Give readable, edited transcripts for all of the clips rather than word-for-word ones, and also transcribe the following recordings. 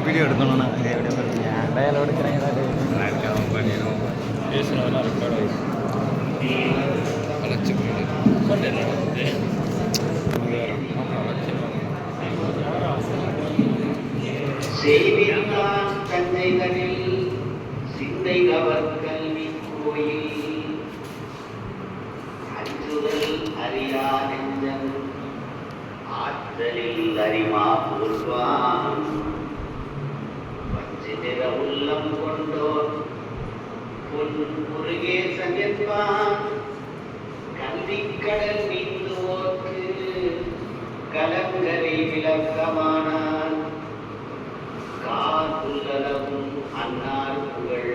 video எடுக்கணும்னா dial எடுக்கிறேன் பேசுனதெல்லாம் record செய்திருந்தான் தந்தைகளில் சிந்தை கவர் கல்வி கோயில் அஞ்சுதல் அறியா நெஞ்சம் ஆற்றலில் அறிமா பூர்வான் பஞ்சு நிற உள்ளம் கொண்டோர் பொன் முருகே சங்கத்வான் கல்விக்கடல் நீந்துவோர்க்கு கலங்கரை விளக்கமானான் காத்துள்ளளவும் அன்னார் புகழ்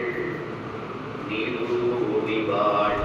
நீரூவி வாழ்